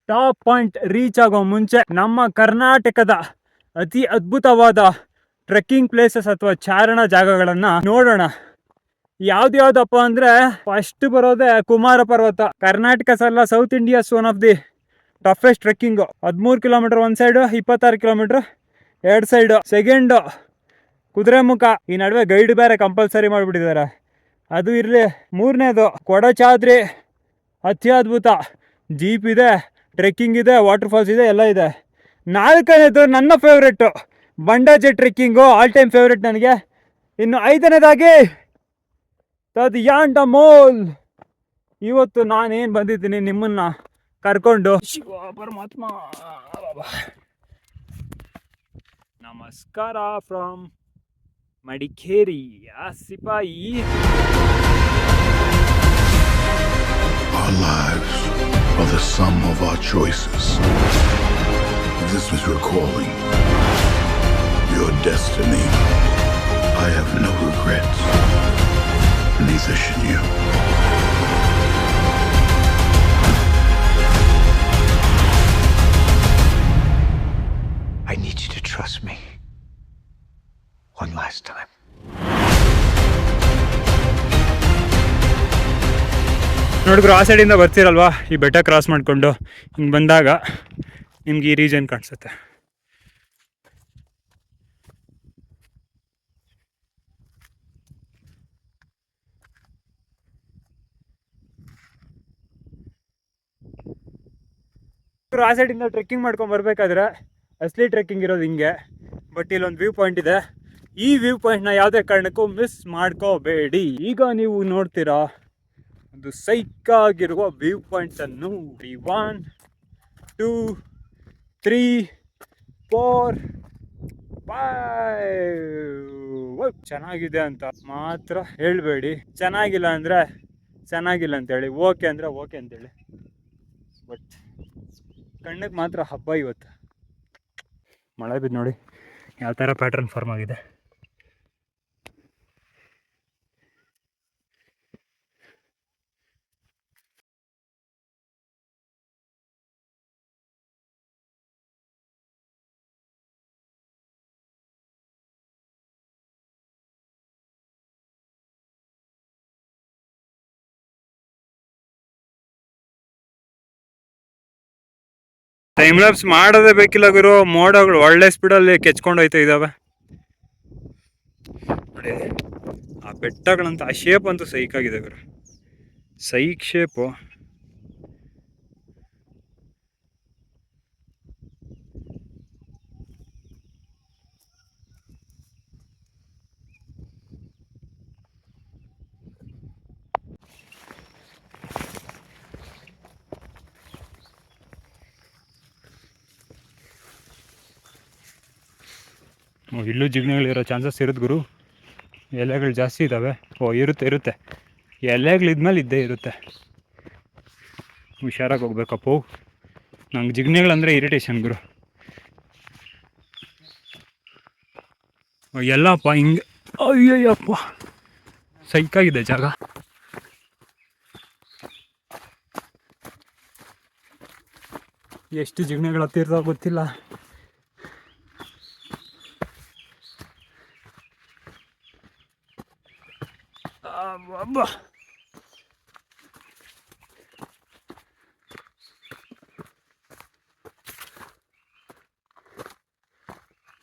Top point reach ಆಗೋ ಮುಂಚೆ ನಮ್ಮ ಕರ್ನಾಟಕದ ಅತಿ ಅದ್ಭುತವಾದ ಟ್ರೆಕ್ಕಿಂಗ್ ಪ್ಲೇಸಸ್ ಅಥವಾ ಚಾರಣ ಜಾಗಗಳನ್ನ ನೋಡೋಣ. ಯಾವ್ದ್ಯಾವ್ದಪ್ಪ ಅಂದ್ರೆ ಫಸ್ಟ್ ಬರೋದೇ ಕುಮಾರ ಪರ್ವತ. ಕರ್ನಾಟಕ ಅಲ್ಲ, south India's one of the toughest trekking. 13 kilometre ಒಂದ್ ಸೈಡ್, 26 ಕಿಲೋಮೀಟರ್ ಎರಡ್ ಸೈಡ್. ಸೆಕೆಂಡ್ ಕುದುರೆಮುಖ, ಈ ನಡುವೆ ಗೈಡ್ ಬೇರೆ ಕಂಪಲ್ಸರಿ ಮಾಡ್ಬಿಟ್ಟಿದ್ದಾರೆ, ಅದು ಇರ್ಲಿ. ಮೂರನೇದು ಕೊಡಚಾದ್ರಿ, ಅತ್ಯದ್ಭುತ. ಜೀಪ್ ಇದೆ, ಟ್ರೆಕ್ಕಿಂಗ್ ಇದೆ, ವಾಟರ್ ಫಾಲ್ಸ್ ಇದೆ, ಎಲ್ಲ ಇದೆ. ನಾಲ್ಕನೇದು ನನ್ನ favourite Bandaje trekking, all time favourite ನನಗೆ. ಇನ್ನು ಐದನೇದಾಗಿ ತದಿಯಾಂಡಮೋಲ್. ಇವತ್ತು ನಾನೇನು ಬಂದಿದ್ದೀನಿ ನಿಮ್ಮನ್ನ ಕರ್ಕೊಂಡು. ಶಿವ ಪರಮಾತ್ಮ, ನಮಸ್ಕಾರ ಫ್ರಮ್ ಮಡಿಕೇರಿ. ಸಿಪಾಯಿ. Our lives are the sum of our choices. If this was your calling, your destiny, I have no regrets. Neither should you. I need you to trust me. One last time. ನೋಡಿದ್ರು ಆ ಸೈಡಿಂದ ಬರ್ತೀರಲ್ವಾ, ಈ ಬೆಟ್ಟ cross ಮಾಡಿಕೊಂಡು ಹಿಂಗೆ ಬಂದಾಗ ನಿಮ್ಗೆ ಈ ರೀಜನ್ ಕಾಣಿಸುತ್ತೆ. ಆ ಸೈಡಿಂದ ಟ್ರೆಕ್ಕಿಂಗ್ ಮಾಡ್ಕೊಂಡು ಬರ್ಬೇಕಾದ್ರೆ ಅಸಲಿ ಟ್ರೆಕ್ಕಿಂಗ್ ಇರೋದು ಹಿಂಗೆ. ಬಟ್ ಇಲ್ಲೊಂದು ವ್ಯೂ ಪಾಯಿಂಟ್ ಇದೆ. ಈ ವ್ಯೂ ಪಾಯಿಂಟ್ನ ಯಾವುದೇ ಕಾರಣಕ್ಕೂ ಮಿಸ್ ಮಾಡ್ಕೋಬೇಡಿ. ಈಗ ನೀವು ನೋಡ್ತೀರಾ ಒಂದು ಸೈಕ್ ಆಗಿರುವ ವ್ಯೂ ಪಾಯಿಂಟ್ ಅನ್ನು. 1 2 3 4 5. ಚೆನ್ನಾಗಿದೆ ಅಂತ ಮಾತ್ರ ಹೇಳಬೇಡಿ. ಚೆನ್ನಾಗಿಲ್ಲ ಅಂದರೆ ಚೆನ್ನಾಗಿಲ್ಲ ಅಂತೇಳಿ, ಓಕೆ ಅಂದರೆ ಓಕೆ ಅಂತೇಳಿ. ಬಟ್ ಕಣ್ಣಿಗೆ ಮಾತ್ರ ಹಬ್ಬ ಇವತ್ತು. ಮಳೆ ಬಿದ್ದು ನೋಡಿ ಯಾವ ಥರ ಪ್ಯಾಟರ್ನ್ ಫಾರ್ಮ್ ಆಗಿದೆ. ಟೈಮ್ ಲ್ಯಾಪ್ಸ್ ಮಾಡೋದೇ ಬೇಕಿಲ್ಲ ಗುರು, ಮೋಡಗಳು ಒಳ್ಳೆ ಸ್ಪೀಡಲ್ಲಿ ಕೆಚ್ಕೊಂಡು ಹೋಯ್ತಾ ಇದ್ದಾವೆ ನೋಡಿ. ಆ ಬೆಟ್ಟಗಳಂತ ಆ ಶೇಪ್ ಅಂತೂ ಸೈಕ್ ಆಗಿದೆ ಗುರು, ಸೈಕ್ ಶೇಪು. ಇಲ್ಲೂ ಜಿಗ್ನೆಗಳಿರೋ ಚಾನ್ಸಸ್ ಇರುತ್ತೆ ಗುರು, ಎಲೆಗಳು ಜಾಸ್ತಿ ಇದ್ದಾವೆ. ಇರುತ್ತೆ ಎಲೆಗಳಿದ್ಮೇಲೆ ಇದ್ದೇ ಇರುತ್ತೆ, ಹುಷಾರಾಗಿ ಹೋಗ್ಬೇಕಪ್ಪು. ನಂಗೆ ಜಿಗ್ನೆಗಳಂದರೆ ಇರಿಟೇಷನ್ ಗುರು. ಎಲ್ಲಪ್ಪ ಹಿಂಗೆ, ಅಯ್ಯಯ್ಯಪ್ಪ ಸೈಕಾಗಿದೆ ಜಾಗ. ಎಷ್ಟು ಜಿಗ್ನೆಗಳು ಹತ್ತಿರ್ತಾವ ಗೊತ್ತಿಲ್ಲ.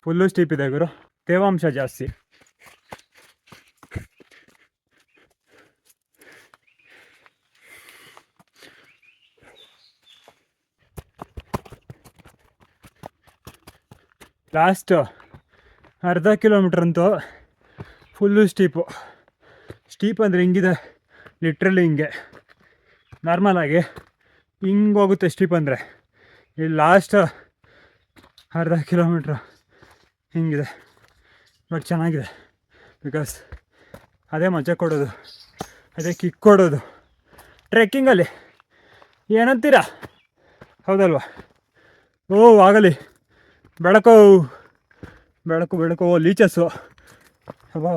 ಫುಲ್ಲು ಸ್ಟೀಪ್ ಇದೆ ಗುರು, ತೇವಾಂಶ ಜಾಸ್ತಿ. ಲಾಸ್ಟ್ ಅರ್ಧ ಕಿಲೋಮೀಟ್ರ್ ಅಂತೂ ಫುಲ್ಲು ಸ್ಟೀಪ್ ಅಂದರೆ ಹಿಂಗಿದೆ, ಲಿಟ್ರಲಿ ಹಿಂಗೆ. ನಾರ್ಮಲಾಗಿ ಹಿಂಗೆ ಹೋಗುತ್ತೆ ಸ್ಟೀಪ್ ಅಂದರೆ. ಈ ಲಾಸ್ಟ್ ಅರ್ಧ ಕಿಲೋಮೀಟ್ರ್ ಹಿಂಗಿದೆ. ಬಟ್ ಚೆನ್ನಾಗಿದೆ, ಬಿಕಾಸ್ ಅದೇ ಮಜಾ ಕೊಡೋದು, ಅದೇ ಕಿಕ್ ಕೊಡೋದು ಟ್ರೆಕ್ಕಿಂಗಲ್ಲಿ. ಏನಂತೀರಾ? ಹೌದಲ್ವಾ? ಆಗಲಿ. ಬೆಳಕು ಲೀಚಸ್ಸು, ಅಬ್ಬಾ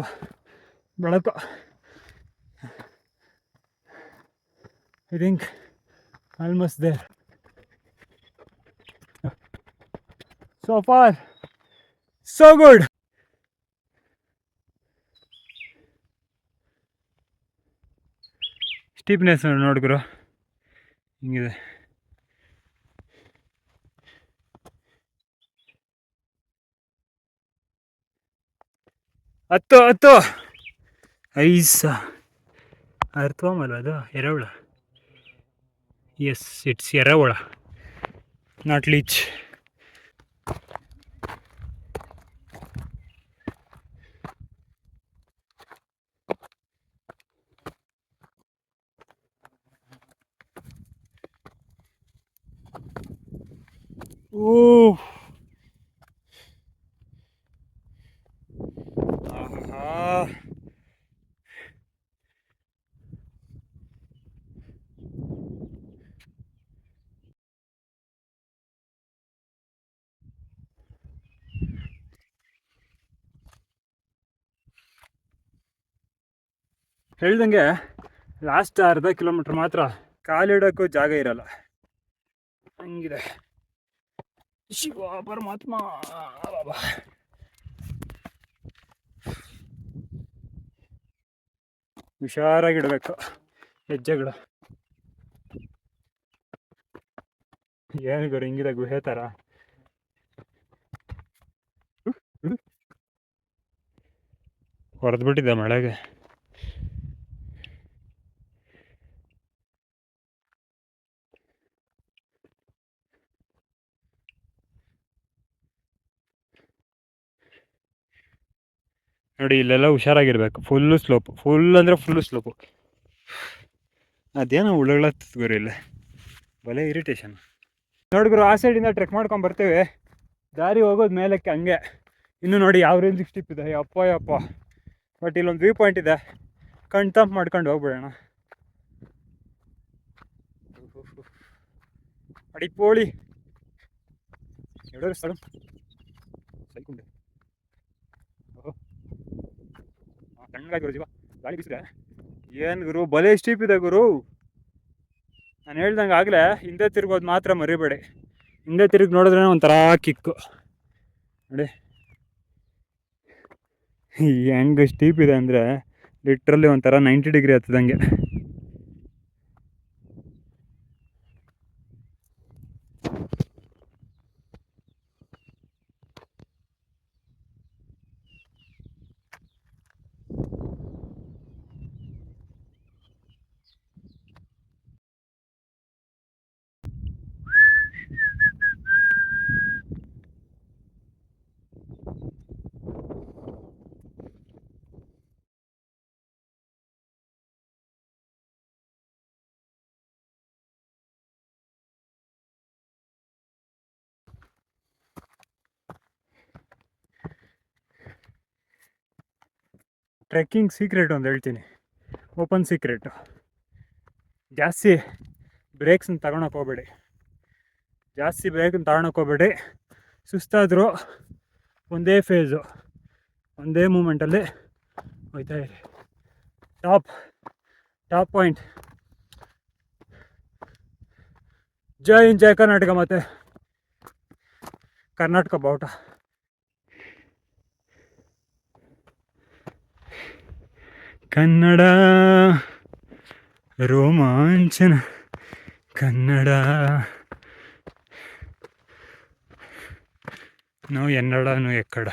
ಬೆಳಕು. I think almost there. So far, so good. Steepness ನೋಡಿದ್ರು ಹಿಂಗಿದೆ. ಹತ್ತು ಐಸ ಅರ್ಥವಲ್ಲ ಅದು ಎರೆಹುಳ. ಎಸ್, ಇಟ್ಸ್ ಎರೆಹುಳ, ನಾಟ್ ಲೀಚ್. ಓ ಆಹಾ, ಹೇಳ್ದಂಗೆ ಲಾಸ್ಟ್ ಅರ್ಧ ಕಿಲೋಮೀಟ್ರ್ ಮಾತ್ರ ಕಾಲಿಡೋಕ್ಕೂ ಜಾಗ ಇರಲ್ಲ, ಹಂಗಿದೆ. ಶಿವ ಪರಮಾತ್ಮ ಬಾಬಾ. ಹುಷಾರಾಗಿಡ್ಬೇಕು ಹೆಜ್ಜೆಗಳು. ಏನು ಗುರು ಹಿಂಗಿದೆ ಗುಹೆ ಥರ. ಹೊಡೆದ್ಬಿಟ್ಟಿದೆ ಮಳೆಗೆ. ನೋಡಿ ಇಲ್ಲೆಲ್ಲ ಹುಷಾರಾಗಿರ್ಬೇಕು. ಫುಲ್ಲು ಸ್ಲೋಪು, ಫುಲ್ ಅಂದರೆ ಫುಲ್ಲು ಸ್ಲೋಪು. ಅದೇನೋ ಉಳ್ಳಗಳತ್ತ ಗುರು ಇಲ್ಲೇ, ಭಲೇ ಇರಿಟೇಷನ್. ನೋಡಿದ್ರು ಆ ಸೈಡಿಂದ ಟ್ರೆಕ್ ಮಾಡ್ಕೊಂಡು ಬರ್ತೇವೆ, ದಾರಿ ಹೋಗೋದು ಮೇಲಕ್ಕೆ ಹಂಗೆ. ಇನ್ನು ನೋಡಿ ಯಾವ ರೇಂಜಿಗೆ ಸ್ಟಿಪ್ ಇದೆ, ಯಪ್ಪ. ಬಟ್ ಇಲ್ಲೊಂದು ವ್ಯೂ ಪಾಯಿಂಟ್ ಇದೆ, ಕಣ್ ತಂಪು ಮಾಡ್ಕೊಂಡು ಹೋಗ್ಬಿಡೋಣ. ಅಡಿಪೋಳಿ ಎಡೋ ಸ್ಥಳ ಸೈಕುಂಡೆ. ಓಹೋ ಕಣ್ಣಾಗಿ ಗುರು ಜೀವ, ಗಾಳಿ ಬೀಸಿದೆ. ಏನು ಗುರು ಭಲೇ ಸ್ಟೀಪ್ ಇದೆ ಗುರು. ನಾನು ಹೇಳ್ದಂಗೆ ಆಗಲೇ ಹಿಂದೆ ತಿರ್ಗೋದು ಮಾತ್ರ ಮರಿಬೇಡಿ. ಹಿಂದೆ ತಿರುಗಿ ನೋಡಿದ್ರೆ ಒಂಥರ ಕಿಕ್ಕು ನೋಡಿ. ಹೆಂಗೆ ಸ್ಟೀಪ್ ಇದೆ ಅಂದರೆ ಲಿಟ್ರಲ್ಲಿ ಒಂಥರ 90 ಡಿಗ್ರಿ ಹತ್ತದಂಗೆ. ಟ್ರೆಕ್ಕಿಂಗ್ ಸೀಕ್ರೆಟ್ ಒಂದು ಹೇಳ್ತೀನಿ, ಓಪನ್ ಸೀಕ್ರೆಟು. ಜಾಸ್ತಿ ಬ್ರೇಕ್ಸ್ನ ತಗೊಳಕ್ಕೆ ಹೋಗ್ಬೇಡಿ. ಸುಸ್ತಾದರೂ ಒಂದೇ ಫೇಸು, ಒಂದೇ ಮೂಮೆಂಟಲ್ಲಿ ಹೋಯ್ತಾ ಇರಿ. Top point. ಜೈ ಕರ್ನಾಟಕ, ಮತ್ತು ಕರ್ನಾಟಕ ಬಾವುಟ. ಕನ್ನಡ ರೋಮಾಂಚನ, ಕನ್ನಡ ನೋ ಎನ್ನಡ ನೋ ಎಕ್ಕಡ,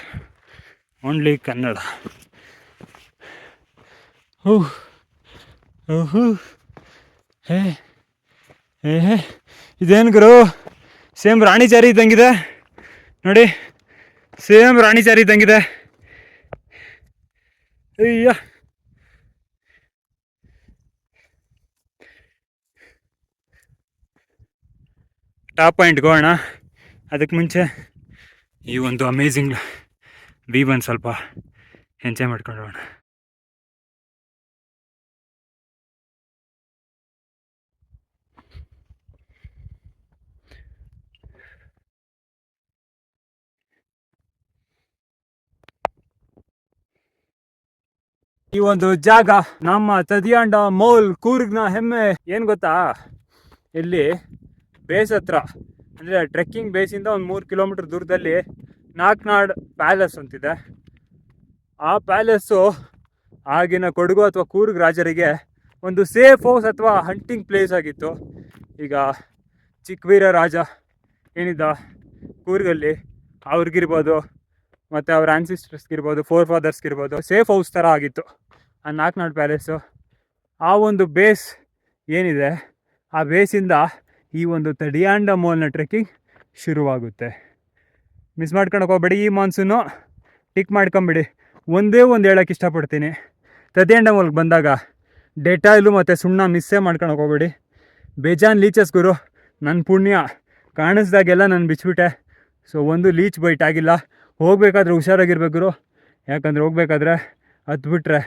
ಓನ್ಲಿ ಕನ್ನಡ. ಓಹೋ ಹೇ ಇದೇನು ಗುರು, ಸೇಮ್ ರಾಣಿಚಾರಿ ಇದ್ದಂಗಿದೆ ನೋಡಿ, ಸೇಮ್ ರಾಣಿಚಾರಿ ಇದ್ದಂಗಿದೆ. ಅಯ್ಯ ಟಾಪ್ ಪಾಯಿಂಟ್ಗೆ ಹೋಗೋಣ. ಅದಕ್ಕೆ ಮುಂಚೆ ಈ ಒಂದು ಅಮೇಝಿಂಗ್ ವ್ಯೂ ಸ್ವಲ್ಪ ಎಂಜಾಯ್ ಮಾಡ್ಕೊಂಡು ಹೋಗೋಣ. ಈ ಒಂದು ಜಾಗ ನಮ್ಮ ತದಿಯಾಂಡ ಮೌಲ್ ಕೂರ್ಗ್ನ ಹೆಮ್ಮೆ. ಏನು ಗೊತ್ತಾ, ಇಲ್ಲಿ ಬೇಸ್ ಹತ್ರ ಅಂದರೆ ಟ್ರೆಕ್ಕಿಂಗ್ ಬೇಸಿಂದ ಒಂದು 3 ಕಿಲೋಮೀಟ್ರ್ ದೂರದಲ್ಲಿ ನಾಕ್ನಾಡ್ ಪ್ಯಾಲೇಸ್ ಅಂತಿದೆ. ಆ ಪ್ಯಾಲೇಸ್ಸು ಆಗಿನ ಕೊಡಗು ಅಥವಾ ಕೂರ್ಗ್ ರಾಜರಿಗೆ ಒಂದು ಸೇಫ್ ಹೌಸ್ ಅಥವಾ ಹಂಟಿಂಗ್ ಪ್ಲೇಸ್ ಆಗಿತ್ತು. ಈಗ ಚಿಕ್ಕವೀರ ರಾಜ ಏನಿದ್ದ ಕೂರ್ಗಲ್ಲಿ ಅವ್ರಿಗಿರ್ಬೋದು, ಮತ್ತು ಅವ್ರ ಆ್ಯನ್ಸಿಸ್ಟರ್ಸ್ಗಿರ್ಬೋದು, ಫೋರ್ ಫಾದರ್ಸ್ಗಿರ್ಬೋದು, ಸೇಫ್ ಹೌಸ್ ಥರ ಆಗಿತ್ತು ಆ ನಾಕ್ನಾಡ್ ಪ್ಯಾಲೇಸು. ಆ ಒಂದು ಬೇಸ್ ಏನಿದೆ, ಆ ಬೇಸಿಂದ ಈ ಒಂದು ತಡಿಯಾಂಡಮೋಲ್ನ ಟ್ರೆಕ್ಕಿಂಗ್ ಶುರುವಾಗುತ್ತೆ. ಮಿಸ್ ಮಾಡ್ಕೊಳಕ್ಕೆ ಹೋಗ್ಬೇಡಿ. ಈ ಮಾನ್ಸೂನು ಟಿಕ್ ಮಾಡ್ಕೊಂಬಿಡಿ. ಒಂದೇ ಒಂದು ಹೇಳೋಕ್ಕೆ ಇಷ್ಟಪಡ್ತೀನಿ, ತಡಿಯಾಂಡಮೋಲ್ಗೆ ಬಂದಾಗ ಡೆಟಾಯ್ಲು ಮತ್ತು ಸುಣ್ಣ ಮಿಸ್ಸೇ ಮಾಡ್ಕೊಳಕ್ಕೆ ಹೋಗ್ಬೇಡಿ. ಬೇಜಾನ್ ಲೀಚಸ್ ಗುರು. ನನ್ನ ಪುಣ್ಯ ಕಾಣಿಸ್ದಾಗೆಲ್ಲ ನಾನು ಬಿಚ್ಚಿಬಿಟ್ಟೆ. ಸೊ ಒಂದು ಲೀಚ್ ಬೈಟ್ ಆಗಿಲ್ಲ. ಹೋಗಬೇಕಾದ್ರೆ ಹುಷಾರಾಗಿರ್ಬೇಕು ಗುರು, ಯಾಕಂದರೆ ಹೋಗ್ಬೇಕಾದ್ರೆ ಹತ್ಬಿಟ್ರೆ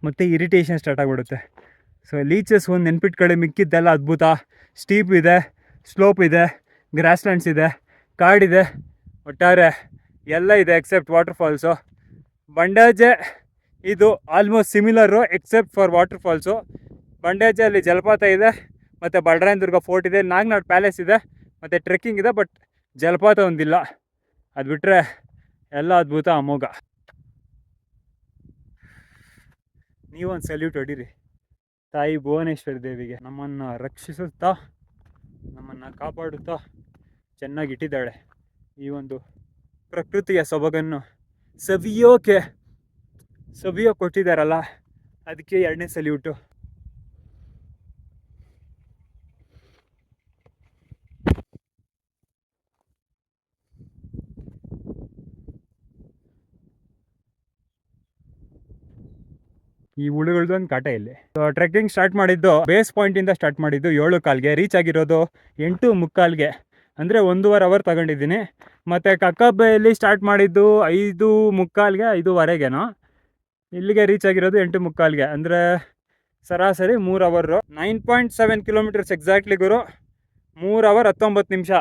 ಮತ್ತು ಇರಿಟೇಷನ್ ಸ್ಟಾರ್ಟ್ ಆಗಿಬಿಡುತ್ತೆ. ಸೊ ಲೀಚಸ್ ಒಂದು ನೆನ್ಪಿಟ್ಕೊಳ್ಳಿ. ಮಿಕ್ಕಿದ್ದೆಲ್ಲ ಅದ್ಭುತ. ಸ್ಟೀಪ್ ಇದೆ, ಸ್ಲೋಪ್ ಇದೆ, ಗ್ರಾಸ್ಲ್ಯಾಂಡ್ಸ್ ಇದೆ, ಕಾಡಿದೆ, ಒಟ್ಟಾರೆ ಎಲ್ಲ ಇದೆ ಎಕ್ಸೆಪ್ಟ್ ವಾಟರ್ಫಾಲ್ಸು. ಬಂಡಾಜೆ ಇದು ಆಲ್ಮೋಸ್ಟ್ ಸಿಮಿಲರು ಎಕ್ಸೆಪ್ಟ್ ಫಾರ್ ವಾಟರ್ಫಾಲ್ಸು. ಬಂಡಾಜೆಯಲ್ಲಿ ಜಲಪಾತ ಇದೆ, ಮತ್ತು ಬಲರಾಯನದುರ್ಗ ಫೋರ್ಟ್ ಇದೆ, ನಾಗನಾಡ್ ಪ್ಯಾಲೇಸ್ ಇದೆ, ಮತ್ತು ಟ್ರೆಕ್ಕಿಂಗ್ ಇದೆ. ಬಟ್ ಜಲಪಾತ ಒಂದಿಲ್ಲ. ಅದು ಬಿಟ್ಟರೆ ಎಲ್ಲ ಅದ್ಭುತ, ಅಮೋಘ. ನೀವೊಂದು ಸಲ್ಯೂಟ್ ಹೊಡೀರಿ ತಾಯಿ ಭುವನೇಶ್ವರಿ ದೇವಿಗೆ. ನಮ್ಮನ್ನು ರಕ್ಷಿಸುತ್ತಾ, ನಮ್ಮನ್ನು ಕಾಪಾಡುತ್ತಾ ಚೆನ್ನಾಗಿಟ್ಟಿದ್ದಾಳೆ. ಈ ಒಂದು ಪ್ರಕೃತಿಯ ಸೊಬಗನ್ನು ಸವಿಯೋಕೆ ಕೊಟ್ಟಿದ್ದಾರಲ್ಲ, ಅದಕ್ಕೆ 2ನೇ ಸಲ್ಯೂಟು. ಈ ಹುಳುಗಳದೊಂದು ಕಾಟ ಇಲ್ಲಿ. ಟ್ರೆಕ್ಕಿಂಗ್ ಸ್ಟಾರ್ಟ್ ಮಾಡಿದ್ದು ಬೇಸ್ ಪಾಯಿಂಟಿಂದ ಸ್ಟಾರ್ಟ್ ಮಾಡಿದ್ದು 7:15ಗೆ, ರೀಚ್ ಆಗಿರೋದು 8:45ಗೆ. ಅಂದರೆ 1.5 ಅವರ್ ತಗೊಂಡಿದ್ದೀನಿ. ಮತ್ತು ಕಕ್ಕಬ್ಬೆಯಲ್ಲಿ ಸ್ಟಾರ್ಟ್ ಮಾಡಿದ್ದು 5:45ಗೆ, 5:15ಗೆನೋ. ಇಲ್ಲಿಗೆ ರೀಚ್ ಆಗಿರೋದು 8:45ಗೆ. ಅಂದರೆ ಸರಾಸರಿ 3 ಅವರು. 9.7 ಕಿಲೋಮೀಟರ್ಸ್ ಎಕ್ಸಾಕ್ಟ್ಲಿ ಗುರು. 3 ಅವರ್ 19 ನಿಮಿಷ.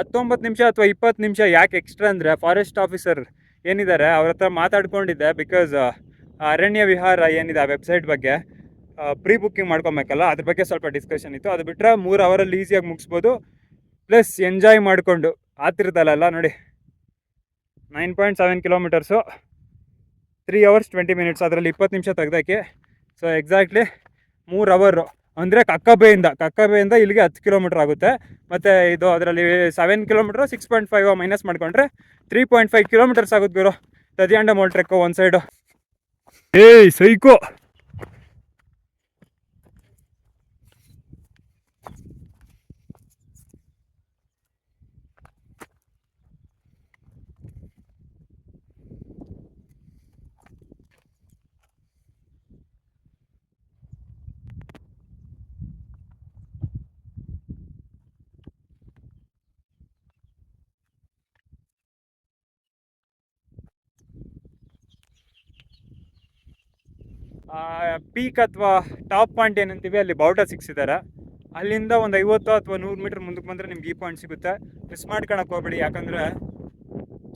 19 ನಿಮಿಷ ಅಥವಾ 20 ನಿಮಿಷ ಯಾಕೆ ಎಕ್ಸ್ಟ್ರಾ ಅಂದರೆ, ಫಾರೆಸ್ಟ್ ಆಫೀಸರ್ ಏನಿದ್ದಾರೆ ಅವ್ರ ಹತ್ರ ಮಾತಾಡ್ಕೊಂಡಿದ್ದೆ. ಬಿಕಾಸ್ ಅರಣ್ಯ ವಿಹಾರ ಏನಿದೆ ಆ ವೆಬ್ಸೈಟ್ ಬಗ್ಗೆ ಪ್ರೀ ಬುಕ್ಕಿಂಗ್ ಮಾಡ್ಕೊಬೇಕಲ್ಲ, ಅದ್ರ ಬಗ್ಗೆ ಸ್ವಲ್ಪ ಡಿಸ್ಕಷನ್ ಇತ್ತು. ಅದು ಬಿಟ್ಟರೆ 3 ಅವರಲ್ಲಿ ಈಸಿಯಾಗಿ ಮುಗಿಸ್ಬೋದು. ಪ್ಲಸ್ ಎಂಜಾಯ್ ಮಾಡಿಕೊಂಡು ಆಗ್ತಿರ್ತಲ್ಲ ನೋಡಿ. 9.7 ಕಿಲೋಮೀಟರ್ಸು, 3 hours 20 minutes, ಅದರಲ್ಲಿ 20 ನಿಮಿಷ ತೆಗ್ದಾಕಿ. ಸೊ ಎಕ್ಸಾಕ್ಟ್ಲಿ 3 ಅವರು. ಅಂದರೆ ಕಕ್ಕಬ್ಬೆಯಿಂದ ಇಲ್ಲಿಗೆ 10 ಕಿಲೋಮೀಟ್ರ್ ಆಗುತ್ತೆ. ಮತ್ತು ಇದು ಅದರಲ್ಲಿ 7 ಕಿಲೋಮೀಟ್ರು 6.5 ಮೈನಸ್ ಮಾಡಿಕೊಂಡ್ರೆ 3.5 ಕಿಲೋಮೀಟರ್ಸ್ ಆಗುತ್ತೆ ಗುರು. ತಡಿಯಾಂಡಮೋಲ್ ಟ್ರೆಕ್ಕು ಒಂದು ಸೈಡು. ಏಯ್ ಸೈಕೋ. ಪೀಕ್ ಅಥವಾ ಟಾಪ್ ಪಾಯಿಂಟ್ ಏನಂತೀವಿ ಅಲ್ಲಿ ಬಾವುಟ ಸಿಕ್ಸಿದ್ದಾರೆ. ಅಲ್ಲಿಂದ ಒಂದು 50 ಅಥವಾ 100 ಮೀಟ್ರ್ ಮುಂದಕ್ಕೆ ಬಂದರೆ ನಿಮ್ಗೆ ಈ ಪಾಯಿಂಟ್ ಸಿಗುತ್ತೆ. ಮಿಸ್ ಮಾಡ್ಕೊಳಕ್ಕೆ ಹೋಗ್ಬೇಡಿ, ಯಾಕಂದರೆ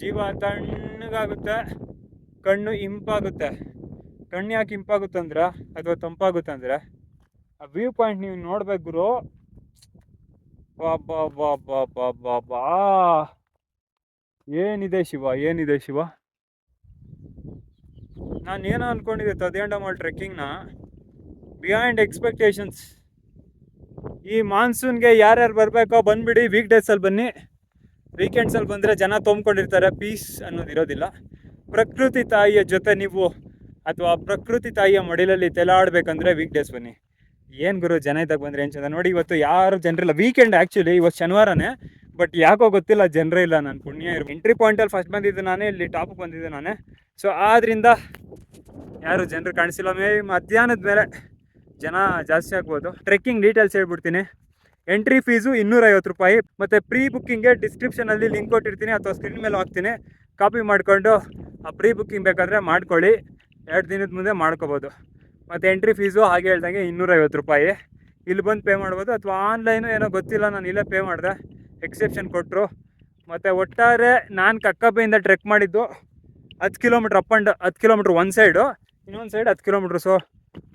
ಜೀವ ತಣ್ಣಗಾಗುತ್ತೆ, ಕಣ್ಣು ಇಂಪಾಗುತ್ತೆ. ಕಣ್ಣು ಯಾಕೆ ಇಂಪಾಗುತ್ತೆ ಅಂದ್ರೆ, ಅಥವಾ ತಂಪಾಗುತ್ತೆ ಅಂದರೆ, ಆ ವ್ಯೂ ಪಾಯಿಂಟ್ ನೀವು ನೋಡ್ಬೇಕು ಗುರು. ಬಾ ಏನಿದೆ ಶಿವ. ನಾನು ಏನೋ ಅಂದ್ಕೊಂಡಿದ್ದೆ ತಡಿಯಾಂಡಮೋಲ್ ಟ್ರೆಕ್ಕಿಂಗ್ನ ಬಿಯಾಂಡ್ ಎಕ್ಸ್ಪೆಕ್ಟೇಷನ್ಸ್. ಈ ಮಾನ್ಸೂನ್ಗೆ ಯಾರ್ಯಾರು ಬರಬೇಕೋ ಬಂದುಬಿಡಿ. ವೀಕ್ ಡೇಸಲ್ಲಿ ಬನ್ನಿ. ವೀಕೆಂಡ್ಸಲ್ಲಿ ಬಂದರೆ ಜನ ತೊಂಬ್ಕೊಂಡಿರ್ತಾರೆ, ಪೀಸ್ ಅನ್ನೋದಿರೋದಿಲ್ಲ. ಪ್ರಕೃತಿ ತಾಯಿಯ ಜೊತೆ ನೀವು ಅಥವಾ ಪ್ರಕೃತಿ ತಾಯಿಯ ಮಡಿಲಲ್ಲಿ ತೆಲಾಡಬೇಕಂದ್ರೆ ವೀಕ್ ಡೇಸ್ ಬನ್ನಿ. ಏನು ಗುರು ಜನ ಇದ್ದಾಗ ಬಂದರೆ ಏನು ಚಂದ ನೋಡಿ. ಇವತ್ತು ಯಾರು ಜನರಿಲ್ಲ, ವೀಕೆಂಡ್ ಆ್ಯಕ್ಚುಲಿ, ಇವತ್ತು ಶನಿವಾರನೇ. ಬಟ್ ಯಾಕೋ ಗೊತ್ತಿಲ್ಲ ಜನರೇ ಇಲ್ಲ. ನಾನು ಪುಣ್ಯ ಎಂಟ್ರಿ ಪಾಯಿಂಟಲ್ಲಿ ಫಸ್ಟ್ ಬಂದಿದ್ದು ನಾನೇ, ಇಲ್ಲಿ ಟಾಪಿಗೆ ಬಂದಿದ್ದೆ ನಾನೇ. ಸೊ ಆದ್ದರಿಂದ ಯಾರು ಜನರು ಕಾಣಿಸಿಲ್ಲ. ಮಧ್ಯಾಹ್ನದ ಮೇಲೆ ಜನ ಜಾಸ್ತಿ ಆಗ್ಬೋದು. ಟ್ರೆಕ್ಕಿಂಗ್ ಡೀಟೇಲ್ಸ್ ಹೇಳ್ಬಿಡ್ತೀನಿ. ಎಂಟ್ರಿ ಫೀಸು 250 ರೂಪಾಯಿ. ಮತ್ತು ಪ್ರೀ ಬುಕ್ಕಿಂಗ್ಗೆ ಡಿಸ್ಕ್ರಿಪ್ಷನಲ್ಲಿ ಲಿಂಕ್ ಕೊಟ್ಟಿರ್ತೀನಿ ಅಥವಾ ಸ್ಕ್ರೀನ್ ಮೇಲೆ ಹಾಕ್ತೀನಿ. ಕಾಪಿ ಮಾಡಿಕೊಂಡು ಆ ಪ್ರೀ ಬುಕ್ಕಿಂಗ್ ಬೇಕಾದರೆ ಮಾಡ್ಕೊಳ್ಳಿ. 2 ದಿನದ ಮುಂದೆ ಮಾಡ್ಕೋಬೋದು. ಮತ್ತು ಎಂಟ್ರಿ ಫೀಸು ಹಾಗೆ ಹೇಳ್ದಂಗೆ 250 ರೂಪಾಯಿ. ಇಲ್ಲಿ ಬಂದು ಪೇ ಮಾಡ್ಬೋದು, ಅಥವಾ ಆನ್ಲೈನು ಏನೋ ಗೊತ್ತಿಲ್ಲ, ನಾನು ಇಲ್ಲೇ ಪೇ ಮಾಡಿದೆ, ಎಕ್ಸೆಪ್ಷನ್ ಕೊಟ್ಟರು. ಮತ್ತು ಒಟ್ಟಾರೆ ನಾನು ಕಕ್ಕಬ್ಬೆಯಿಂದ ಟ್ರೆಕ್ ಮಾಡಿದ್ದು 10 ಕಿಲೋಮೀಟ್ರ್ 10 ಕಿಲೋಮೀಟ್ರ್ ಒಂದು ಸೈಡು, ಇನ್ನೊಂದು side 10 kilometre. So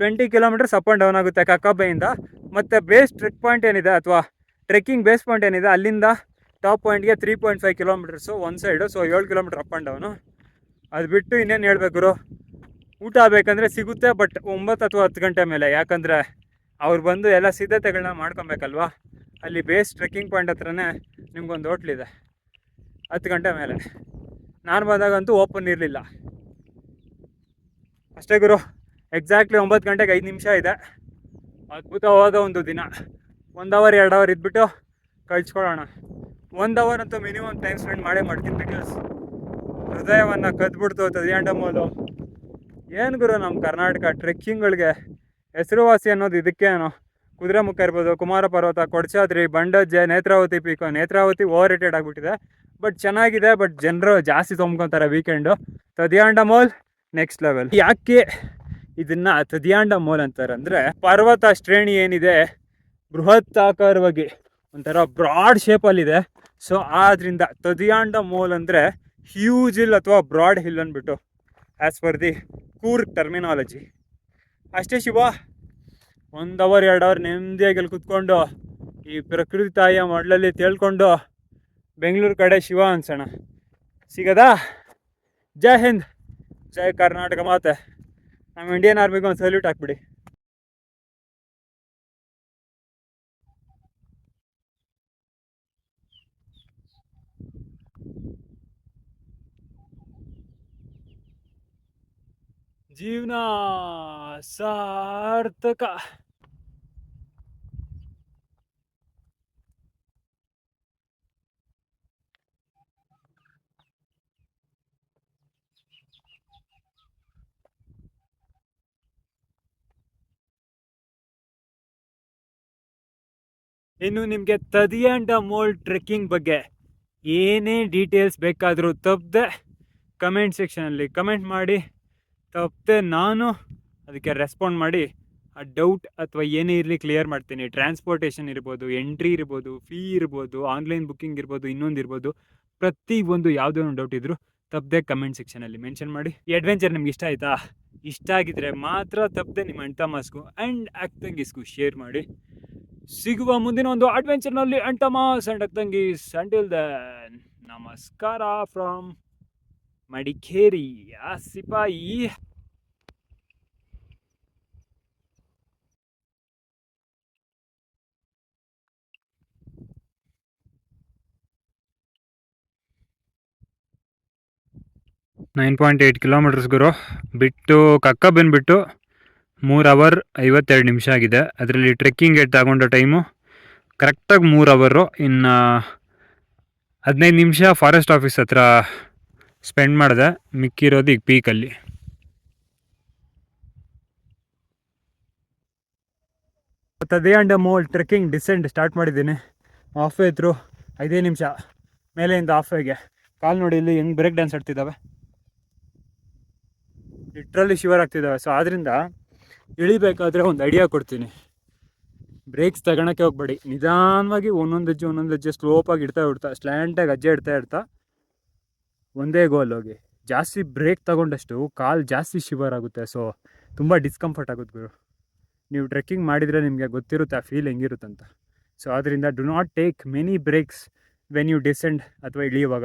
20 kilometres up and down ಆಗುತ್ತೆ ಕಕ್ಕಬ್ಬೆಯಿಂದ. ಮತ್ತು ಬೇಸ್ ಟ್ರೆಕ್ ಪಾಯಿಂಟ್ ಏನಿದೆ ಅಥವಾ ಟ್ರೆಕ್ಕಿಂಗ್ ಬೇಸ್ ಪಾಯಿಂಟ್ ಏನಿದೆ ಅಲ್ಲಿಂದ ಟಾಪ್ ಪಾಯಿಂಟ್ಗೆ 3.5 ಕಿಲೋಮೀಟರ್ಸು ಒಂದು side. So 7 kilometre up and down. ಅದು ಬಿಟ್ಟು ಇನ್ನೇನು ಹೇಳ್ಬೇಕು, ಊಟ ಬೇಕಂದರೆ ಸಿಗುತ್ತೆ, ಬಟ್ 9 ಅಥವಾ 10 ಗಂಟೆ ಮೇಲೆ. ಯಾಕಂದರೆ ಅವ್ರು ಬಂದು ಎಲ್ಲ ಸಿದ್ಧತೆಗಳನ್ನ ಮಾಡ್ಕೊಬೇಕಲ್ವಾ. ಅಲ್ಲಿ ಬೇಸ್ ಟ್ರೆಕ್ಕಿಂಗ್ ಪಾಯಿಂಟ್ ಹತ್ರನೇ ನಿಮ್ಗೊಂದು ಹೋಟ್ಲಿದೆ 10 ಗಂಟೆ ಮೇಲೆ. ನಾನು ಬಂದಾಗಂತೂ ಓಪನ್ ಇರಲಿಲ್ಲ. ಅಷ್ಟೇ ಗುರು, ಎಕ್ಸಾಕ್ಟ್ಲಿ 9 ಗಂಟೆಗೆ 5 ನಿಮಿಷ ಇದೆ. ಅದ್ಭುತವಾದ ಒಂದು ದಿನ. 1 ಅವರ್ 2 ಅವರ್ ಇದ್ಬಿಟ್ಟು ಕಳ್ಸ್ಕೊಳ್ಳೋಣ. 1 ಅವರ್ ಅಂತೂ ಮಿನಿಮಮ್ ಟೈಮ್ ಸ್ಪೆಂಡ್ ಮಾಡೇ ಮಾಡ್ತೀನಿ. ಬಿಕಾಸ್ ಹೃದಯವನ್ನು ಕದ್ಬಿಡ್ತು ತದಿಯಾಂಡಮೋಲು. ಏನು ಗುರು, ನಮ್ಮ ಕರ್ನಾಟಕ ಟ್ರೆಕ್ಕಿಂಗ್ಗಳಿಗೆ ಹೆಸರುವಾಸಿ ಅನ್ನೋದು ಇದಕ್ಕೇನೋ. ಕುದುರೆಮುಖ ಇರ್ಬೋದು, Kumara Parvatha, Kodachadri, Bandaje, Netravati peak. Netravati overrated ಆಗಿಬಿಟ್ಟಿದೆ, ಬಟ್ ಚೆನ್ನಾಗಿದೆ. ಬಟ್ ಜನರು ಜಾಸ್ತಿ ತೊಗೊಂತಾರೆ ವೀಕೆಂಡು. Tadiandamol next level. ಯಾಕೆ ಇದನ್ನು ತದಿಯಾಂಡಮೋಲ್ ಅಂತಾರೆ ಅಂದರೆ, ಪರ್ವತ ಶ್ರೇಣಿ ಏನಿದೆ ಬೃಹತ್ ಆಕಾರವಾಗಿ ಒಂಥರ ಬ್ರಾಡ್ ಶೇಪಲ್ಲಿದೆ. ಸೊ ಆದ್ದರಿಂದ ತದಿಯಾಂಡಮೋಲ್ ಅಂದರೆ ಹ್ಯೂಜ್ ಹಿಲ್ ಅಥವಾ ಬ್ರಾಡ್ ಹಿಲ್ ಅಂದ್ಬಿಟ್ಟು, as per the Coorg terminology. ಅಷ್ಟೇ ಶಿವ, 1 ಅವರ್ 2 ಅವರ್ ನೆಮ್ಮದಿಯಾಗಿ ಅಲ್ಲಿ ಕುತ್ಕೊಂಡು ಈ ಪ್ರಕೃತಿ ತಾಯಿಯ ಮಡ್ಲಲ್ಲಿ ತೇಳ್ಕೊಂಡು ಬೆಂಗಳೂರು ಕಡೆ ಶಿವ ಅನ್ಸೋಣ. ಸಿಗದಾ? ಜೈ ಹಿಂದ್, ಜೈ ಕರ್ನಾಟಕ ಮಾತೆ. ನಮ್ಮ ಇಂಡಿಯನ್ ಆರ್ಮಿಗೆ ಒಂದು ಸಲ್ಯೂಟ್ ಹಾಕ್ಬಿಡಿ. ಜೀವನ ಸಾರ್ಥಕ. ಇನ್ನು ನಿಮಗೆ ತದಿಯಾಂಡಮೋಲ್ ಟ್ರೆಕ್ಕಿಂಗ್ ಬಗ್ಗೆ ಏನೇ ಡೀಟೇಲ್ಸ್ ಬೇಕಾದರೂ ತಪ್ಪದೆ ಕಮೆಂಟ್ ಸೆಕ್ಷನಲ್ಲಿ ಕಮೆಂಟ್ ಮಾಡಿ. ತಪ್ಪದೆ ನಾನು ಅದಕ್ಕೆ ರೆಸ್ಪಾಂಡ್ ಮಾಡಿ ಆ ಡೌಟ್ ಅಥವಾ ಏನೇ ಇರಲಿ ಕ್ಲಿಯರ್ ಮಾಡ್ತೀನಿ. ಟ್ರಾನ್ಸ್ಪೋರ್ಟೇಷನ್ ಇರ್ಬೋದು, ಎಂಟ್ರಿ ಇರ್ಬೋದು, ಫೀ ಇರ್ಬೋದು, ಆನ್ಲೈನ್ ಬುಕ್ಕಿಂಗ್ ಇರ್ಬೋದು, ಇನ್ನೊಂದು ಇರ್ಬೋದು. ಪ್ರತಿಯೊಂದು ಯಾವುದೇ ಒಂದು ಡೌಟ್ ಇದ್ದರೂ ತಪ್ಪದೆ ಕಮೆಂಟ್ ಸೆಕ್ಷನಲ್ಲಿ ಮೆನ್ಷನ್ ಮಾಡಿ. ಈ ಅಡ್ವೆಂಚರ್ ನಿಮ್ಗೆ ಇಷ್ಟ ಆಯಿತಾ? ಇಷ್ಟ ಆಗಿದ್ರೆ ಮಾತ್ರ ತಪ್ಪದೆ ನಿಮ್ಮ ಅಣ್ಣ ತಮ್ಮಸ್ಗೂ ಆ್ಯಂಡ್ ಅಕ್ಕಂಗಿಸ್ಗೂ ಶೇರ್ ಮಾಡಿ. ಸಿಗುವ ಮುಂದಿನ ಒಂದು ಅಡ್ವೆಂಚರ್ನಲ್ಲಿ ಅಣ್ಣ ತಮ್ಮಸ್ ಆ್ಯಂಡ್ ಅಕ್ಕಂಗೀಸ್. ಅಂಟಿಲ್ ದೆನ್ ನಮಸ್ಕಾರ ಫ್ರಮ್ ಮಡಿಕೇರಿ. ಸಿಪಾಯಿ. ನೈನ್ 9.8 ಕಿಲೋಮೀಟರ್ಸ್ ಗುರು. ಬಿಟ್ಟು ಕಕ್ಕ ಬಂದುಬಿಟ್ಟು 3 ಅವರ್ 52 ನಿಮಿಷ ಆಗಿದೆ. ಅದರಲ್ಲಿ ಟ್ರೆಕ್ಕಿಂಗ್ ಏಟ್ ತಗೊಂಡ ಟೈಮು ಕರೆಕ್ಟಾಗಿ 3 ಅವರು. ಇನ್ನು 15 ನಿಮಿಷ ಫಾರೆಸ್ಟ್ ಆಫೀಸ್ ಹತ್ರ ಸ್ಪೆಂಡ್ ಮಾಡಿದೆ. ಮಿಕ್ಕಿರೋದು ಈಗ ಪೀಕಲ್ಲಿ. ತದಿಯಾಂಡಮೋಲ್ ಟ್ರೆಕ್ಕಿಂಗ್ ಡಿಸೆಂಟ್ ಸ್ಟಾರ್ಟ್ ಮಾಡಿದ್ದೀನಿ. ಹಾಫ್ ವೇ ಥ್ರೂ 5 ನಿಮಿಷ ಮೇಲೆಯಿಂದ ಹಾಫ್ ವೇಗೆ. ಕಾಲು ನೋಡಿ ಇಲ್ಲಿ ಹೆಂಗೆ ಬ್ರೇಕ್ ಡ್ಯಾನ್ಸ್ ಆಡ್ತಿದ್ದಾವೆ, ಲಿಟ್ರಲಿ ಶಿವರ್ ಆಗ್ತಿದ್ದಾವೆ. ಸೊ ಆದ್ದರಿಂದ ಇಳಿಬೇಕಾದ್ರೆ ಒಂದು ಐಡಿಯಾ ಕೊಡ್ತೀನಿ. ಬ್ರೇಕ್ಸ್ ತಗೊಳಕ್ಕೆ ಹೋಗ್ಬೇಡಿ. ನಿಧಾನವಾಗಿ ಒಂದೊಂದು ಹೆಜ್ಜೆ ಸ್ಲೋಪಾಗಿ ಇಡ್ತಾ ಸ್ಲ್ಯಾಂಟಾಗಿ ಹೆಜ್ಜೆ ಇಡ್ತಾ ಒಂದೇ ಗೋಲ್ ಹೋಗಿ. ಜಾಸ್ತಿ ಬ್ರೇಕ್ ತಗೊಂಡಷ್ಟು ಕಾಲು ಜಾಸ್ತಿ ಶಿವರ್ ಆಗುತ್ತೆ. ಸೊ ತುಂಬ ಡಿಸ್ಕಂಫರ್ಟ್ ಆಗುತ್ತೆ ಗುರು. ನೀವು ಟ್ರೆಕ್ಕಿಂಗ್ ಮಾಡಿದರೆ ನಿಮಗೆ ಗೊತ್ತಿರುತ್ತೆ ಆ ಫೀಲ್ ಹೆಂಗಿರುತ್ತಂತ. ಸೊ ಆದ್ದರಿಂದ do not take many breaks when you descend ಅಥವಾ ಇಳಿಯುವಾಗ.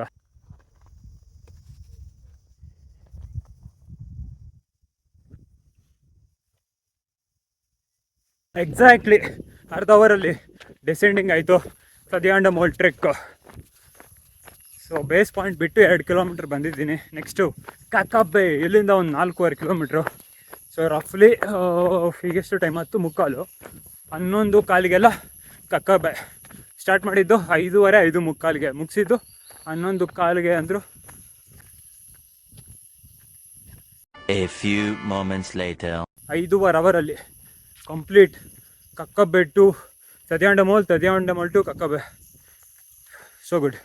ಎಕ್ಸಾಕ್ಟ್ಲಿ ಅರ್ಧ ಅವರಲ್ಲಿ ಡಿಸೆಂಡಿಂಗ್ ಆಯಿತು Tadiandamol trek. So base point ಬಿಟ್ಟು 2 ಕಿಲೋಮೀಟ್ರ್ ಬಂದಿದ್ದೀನಿ. ನೆಕ್ಸ್ಟು ಕಾಕಾಬೆ, ಇಲ್ಲಿಂದ ಒಂದು 4.25 ಕಿಲೋಮೀಟ್ರು. ಸೊ ರಫ್ಲಿ ಈಗೆಷ್ಟು ಟೈಮ್ ಆಯ್ತು? 3:15. 11:15ಗೆಲ್ಲ ಕಾಕಾಬೆ ಸ್ಟಾರ್ಟ್ ಮಾಡಿದ್ದು. 5:15 5:45ಗೆ ಮುಗಿಸಿದ್ದು. 11:15ಗೆ ಅಂದರು. A few moments later. 5.5 ಅವರಲ್ಲಿ complete Kakabe to Tadiandamol to Kakabe. So good.